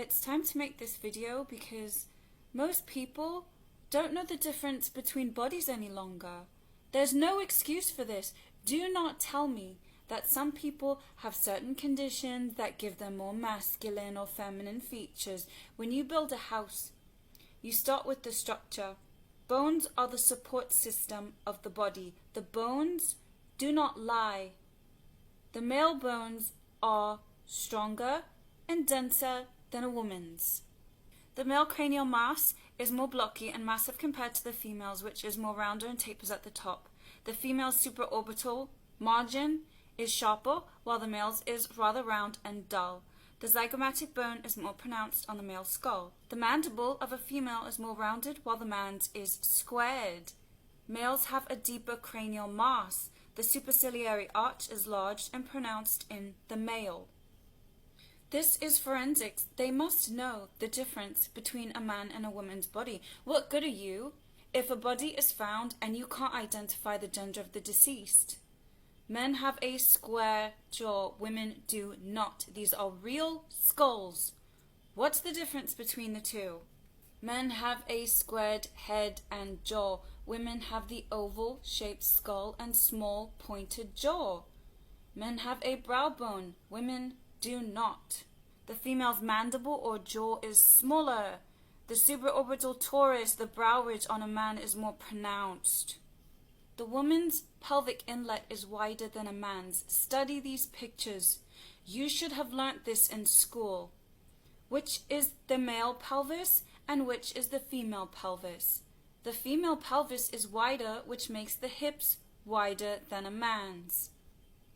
it's time to make this video because most people don't know the difference between bodies any longer. There's no excuse for this. Do not tell me that some people have certain conditions that give them more masculine or feminine features. When you build a house, you start with the structure. Bones are the support system of the body. The bones do not lie. The male bones are stronger and denser than a woman's. The male cranial mass is more blocky and massive compared to the female's, which is more rounder and tapers at the top. The female's supraorbital margin is sharper, while the male's is rather round and dull. The zygomatic bone is more pronounced on the male skull. The mandible of a female is more rounded, while the man's is squared. Males have a deeper cranial mass. The superciliary arch is large and pronounced in the male. This is forensics. They must know the difference between a man and a woman's body. What good are you if a body is found and you can't identify the gender of the deceased? Men have a square jaw, women do not. These are real skulls. What's the difference between the two? Men have a squared head and jaw. Women have the oval-shaped skull and small pointed jaw. Men have a brow bone. Women do not. The female's mandible or jaw is smaller. The supraorbital torus, the brow ridge on a man, is more pronounced. The woman's pelvic inlet is wider than a man's. Study these pictures. You should have learnt this in school. Which is the male pelvis and which is the female pelvis? The female pelvis is wider, which makes the hips wider than a man's.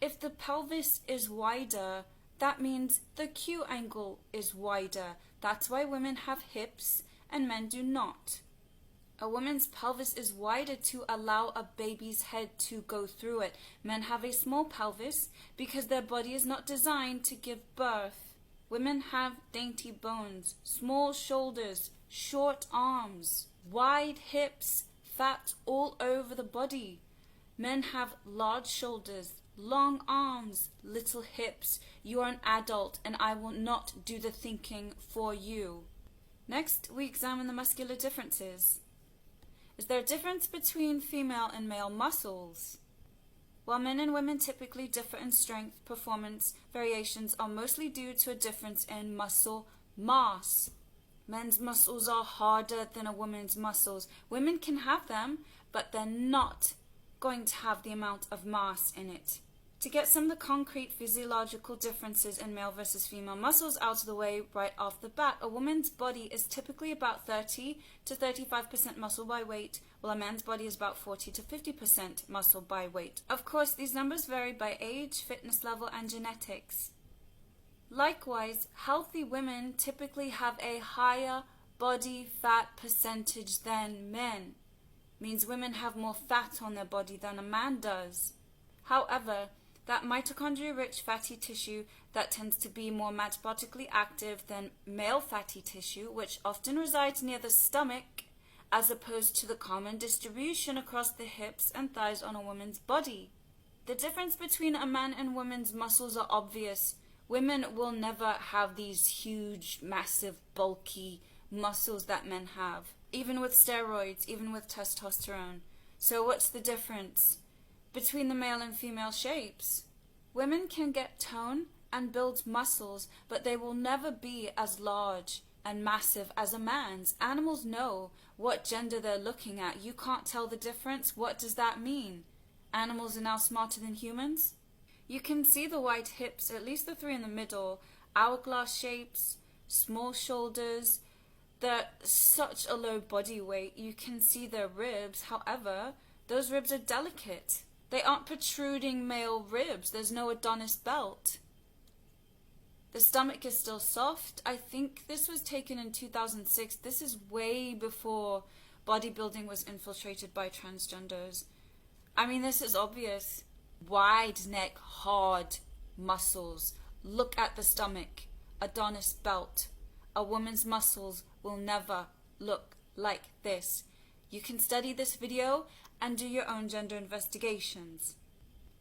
If the pelvis is wider, that means the Q angle is wider. That's why women have hips and men do not. A woman's pelvis is wider to allow a baby's head to go through it. Men have a small pelvis because their body is not designed to give birth. Women have dainty bones, small shoulders, short arms, wide hips, fat all over the body. Men have large shoulders, long arms, little hips. You are an adult and I will not do the thinking for you. Next, we examine the muscular differences. Is there a difference between female and male muscles? While men and women typically differ in strength, performance variations are mostly due to a difference in muscle mass. Men's muscles are harder than a woman's muscles. Women can have them, but they're not going to have the amount of mass in it. To get some of the concrete physiological differences in male versus female muscles out of the way right off the bat, a woman's body is typically about 30 to 35% muscle by weight, while a man's body is about 40 to 50% muscle by weight. Of course, these numbers vary by age, fitness level, and genetics. Likewise, healthy women typically have a higher body fat percentage than men. Means women have more fat on their body than a man does. However, that mitochondria-rich fatty tissue that tends to be more metabolically active than male fatty tissue, which often resides near the stomach, as opposed to the common distribution across the hips and thighs on a woman's body. The difference between a man and woman's muscles are obvious. Women will never have these huge, massive, bulky muscles that men have, even with steroids, even with testosterone. So what's the difference between the male and female shapes? Women can get tone and build muscles, but they will never be as large and massive as a man's. Animals know what gender they're looking at. You can't tell the difference. What does that mean? Animals are now smarter than humans? You can see the wide hips, at least the three in the middle, hourglass shapes, small shoulders. They're such a low body weight. You can see their ribs. However, those ribs are delicate. They aren't protruding male ribs. There's no Adonis belt. The stomach is still soft. I think this was taken in 2006. This is way before bodybuilding was infiltrated by transgenders. I mean, this is obvious. Wide neck, hard muscles. Look at the stomach. Adonis belt. A woman's muscles will never look like this. You can study this video and do your own gender investigations.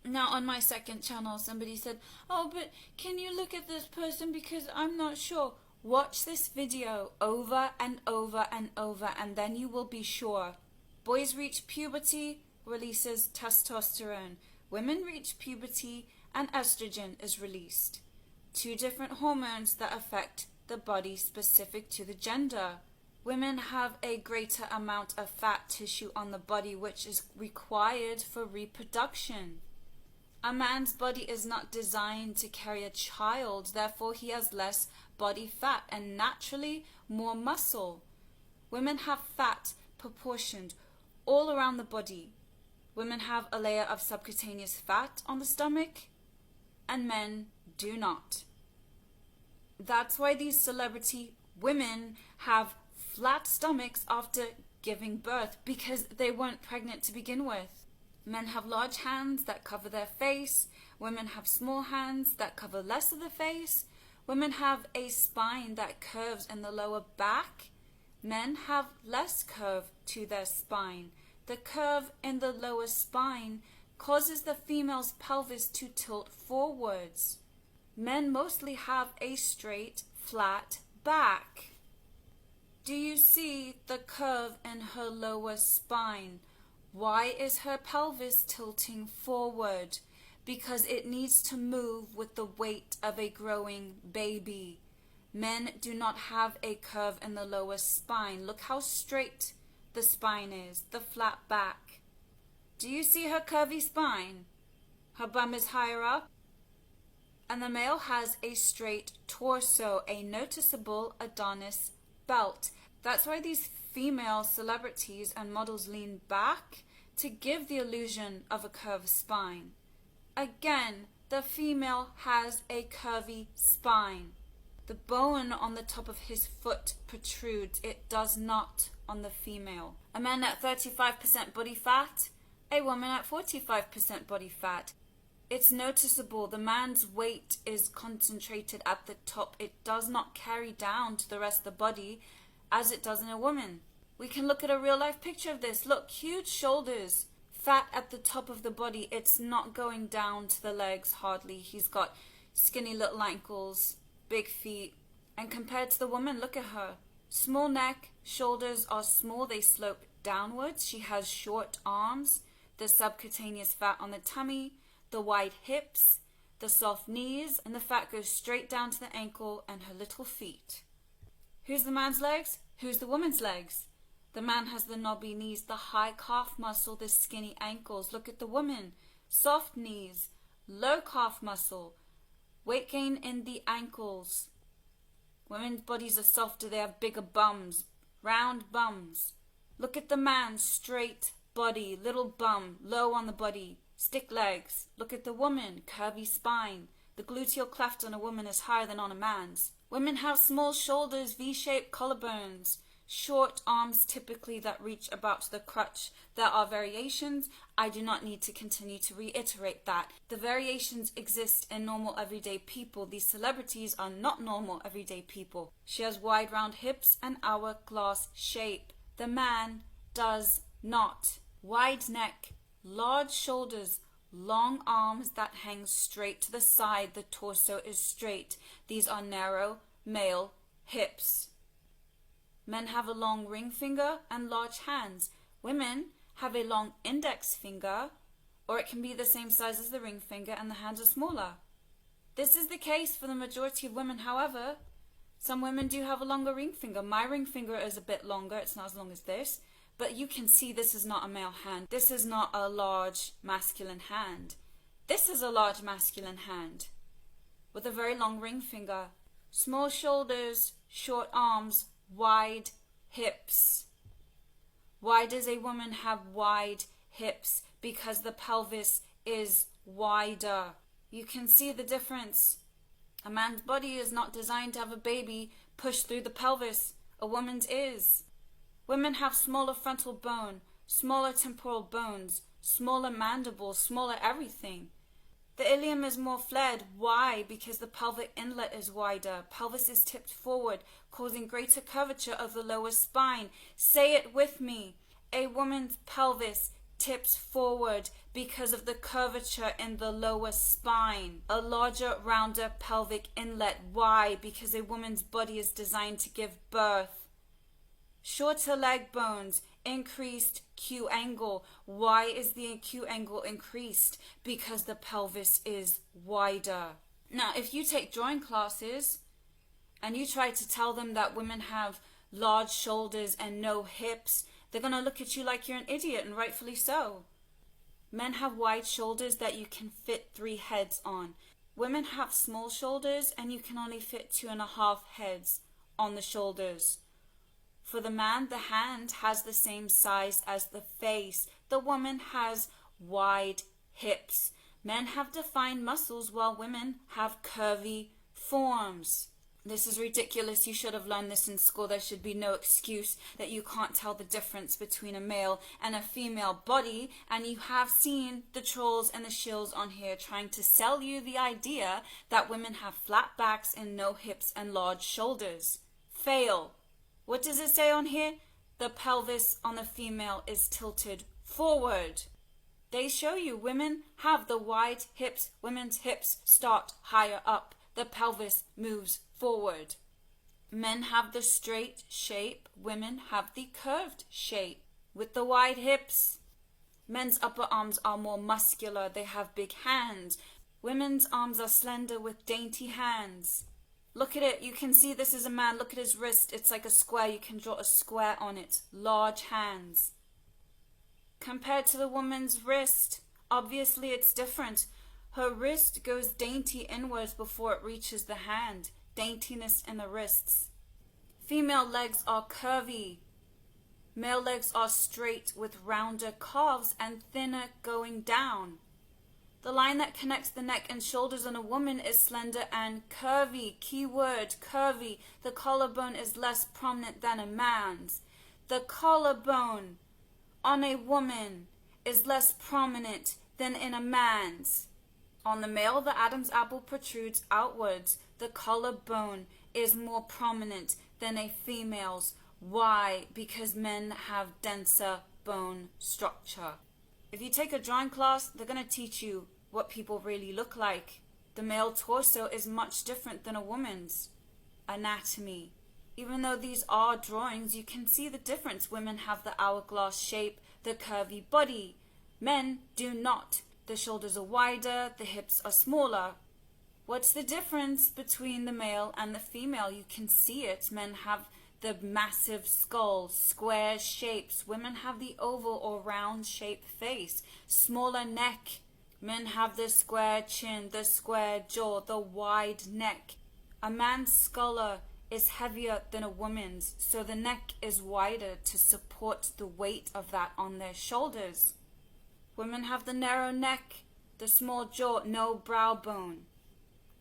Now on my second channel somebody said, oh, but can you look at this person because I'm not sure. Watch this video over and over and over, and then you will be sure. Boys reach puberty, releases testosterone. Women reach puberty and estrogen is released. Two different hormones that affect the body specific to the gender. Women have a greater amount of fat tissue on the body, which is required for reproduction. A man's body is not designed to carry a child, therefore he has less body fat and naturally more muscle. Women have fat proportioned all around the body. Women have a layer of subcutaneous fat on the stomach, and men do not. That's why these celebrity women have flat stomachs after giving birth, because they weren't pregnant to begin with. Men have large hands that cover their face. Women have small hands that cover less of the face. Women have a spine that curves in the lower back. Men have less curve to their spine. The curve in the lower spine causes the female's pelvis to tilt forwards. Men mostly have a straight, flat back. Do you see the curve in her lower spine? Why is her pelvis tilting forward? Because it needs to move with the weight of a growing baby. Men do not have a curve in the lower spine. Look how straight the spine is, the flat back. Do you see her curvy spine? Her bum is higher up. And the male has a straight torso, a noticeable Adonis belt. That's why these female celebrities and models lean back to give the illusion of a curved spine. Again, the female has a curvy spine. The bone on the top of his foot protrudes. It does not on the female. A man at 35% body fat, a woman at 45% body fat. It's noticeable. The man's weight is concentrated at the top. It does not carry down to the rest of the body as it does in a woman. We can look at a real life picture of this. Look, huge shoulders, fat at the top of the body. It's not going down to the legs hardly. He's got skinny little ankles, big feet. And compared to the woman, look at her. Small neck, shoulders are small, they slope downwards. She has short arms, the subcutaneous fat on the tummy, the wide hips, the soft knees, and the fat goes straight down to the ankle and her little feet. Who's the man's legs? Who's the woman's legs? The man has the knobby knees, the high calf muscle, the skinny ankles. Look at the woman. Soft knees, low calf muscle, weight gain in the ankles. Women's bodies are softer. They have bigger bums, round bums. Look at the man. Straight body, little bum, low on the body, stick legs. Look at the woman. Curvy spine. The gluteal cleft on a woman is higher than on a man's. Women have small shoulders, V-shaped collarbones. Short arms typically that reach about to the crotch. There are variations. I do not need to continue to reiterate that. The variations exist in normal everyday people. These celebrities are not normal everyday people. She has wide round hips and hourglass shape. The man does not. Wide neck, large shoulders, long arms that hang straight to the side. The torso is straight. These are narrow male hips. Men have a long ring finger and large hands. Women have a long index finger, or it can be the same size as the ring finger and the hands are smaller. This is the case for the majority of women. However, some women do have a longer ring finger. My ring finger is a bit longer. It's not as long as this, but you can see this is not a male hand. This is not a large masculine hand. This is a large masculine hand with a very long ring finger. Small shoulders, short arms, wide hips. Why does a woman have wide hips? Because the pelvis is wider. You can see the difference. A man's body is not designed to have a baby pushed through the pelvis. A woman's is. Women have smaller frontal bone, smaller temporal bones, smaller mandibles, smaller everything. The ilium is more flared. Why? Because the pelvic inlet is wider. Pelvis is tipped forward, causing greater curvature of the lower spine. Say it with me. A woman's pelvis tips forward because of the curvature in the lower spine. A larger, rounder pelvic inlet. Why? Because a woman's body is designed to give birth. Shorter leg bones, increased Q angle. Why is the Q angle increased? Because the pelvis is wider. Now, if you take drawing classes and you try to tell them that women have large shoulders and no hips, they're going to look at you like you're an idiot, and rightfully so. Men have wide shoulders that you can fit 3 heads on. Women have small shoulders and you can only fit 2.5 heads on the shoulders. For the man, the hand has the same size as the face. The woman has wide hips. Men have defined muscles while women have curvy forms. This is ridiculous. You should have learned this in school. There should be no excuse that you can't tell the difference between a male and a female body. And you have seen the trolls and the shills on here trying to sell you the idea that women have flat backs and no hips and large shoulders. Fail. What does it say on here? The pelvis on the female is tilted forward. They show you women have the wide hips. Women's hips start higher up. The pelvis moves forward. Men have the straight shape. Women have the curved shape with the wide hips. Men's upper arms are more muscular. They have big hands. Women's arms are slender with dainty hands. Look at it. You can see this is a man. Look at his wrist. It's like a square. You can draw a square on it. Large hands. Compared to the woman's wrist, obviously it's different. Her wrist goes dainty inwards before it reaches the hand. Daintiness in the wrists. Female legs are curvy. Male legs are straight with rounder calves and thinner going down. The line that connects the neck and shoulders on a woman is slender and curvy. Keyword, curvy. The collarbone is less prominent than a man's. The collarbone on a woman is less prominent than in a man's. On the male, the Adam's apple protrudes outwards. The collarbone is more prominent than a female's. Why? Because men have denser bone structure. If you take a drawing class, they're going to teach you what people really look like. The male torso is much different than a woman's anatomy. Even though these are drawings, you can see the difference. Women have the hourglass shape, the curvy body. Men do not. The shoulders are wider, the hips are smaller. What's the difference between the male and the female? You can see it. Men have the massive skull, square shapes. Women have the oval or round shaped face, smaller neck. Men have the square chin, the square jaw, the wide neck. A man's skull is heavier than a woman's, so the neck is wider to support the weight of that on their shoulders. Women have the narrow neck, the small jaw, no brow bone.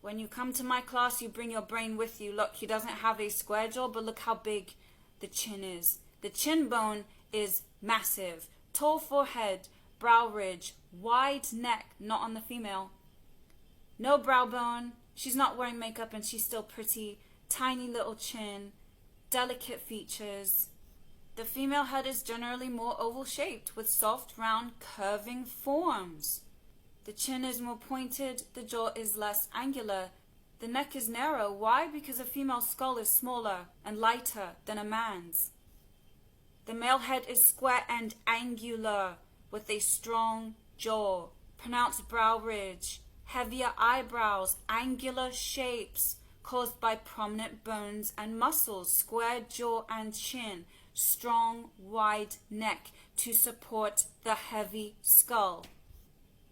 When you come to my class, you bring your brain with you. Look, he doesn't have a square jaw, but look how big the chin is. The chin bone is massive. Tall forehead, brow ridge, wide neck, not on the female. No brow bone. She's not wearing makeup and she's still pretty. Tiny little chin, delicate features. The female head is generally more oval-shaped with soft, round, curving forms. The chin is more pointed, the jaw is less angular. The neck is narrow. Why? Because a female's skull is smaller and lighter than a man's. The male head is square and angular with a strong jaw, pronounced brow ridge, heavier eyebrows, angular shapes caused by prominent bones and muscles, square jaw and chin, strong, wide neck to support the heavy skull.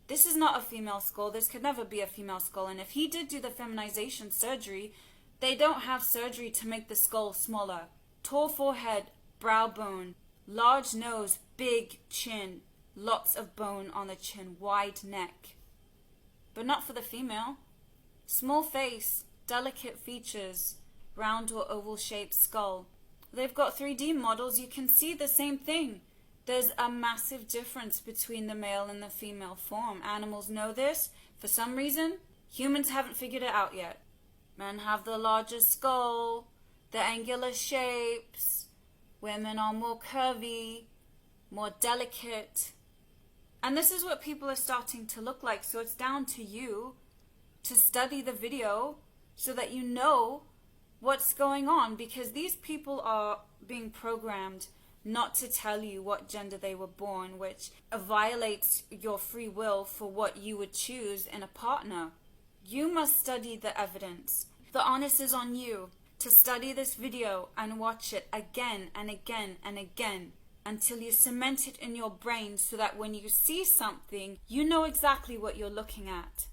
This is not a female skull. This could never be a female skull. And if he did do the feminization surgery, they don't have surgery to make the skull smaller. Tall forehead, brow bone, large nose, big chin, lots of bone on the chin, wide neck. But not for the female. Small face, delicate features, round or oval shaped skull. They've got 3D models. You can see the same thing. There's a massive difference between the male and the female form. Animals know this. For some reason, humans haven't figured it out yet. Men have the larger skull, the angular shapes. Women are more curvy, more delicate. And this is what people are starting to look like. So it's down to you to study the video so that you know what's going on, because these people are being programmed not to tell you what gender they were born, which violates your free will for what you would choose in a partner. You must study the evidence. The onus is on you to study this video and watch it again and again and again until you cement it in your brain so that when you see something, you know exactly what you're looking at.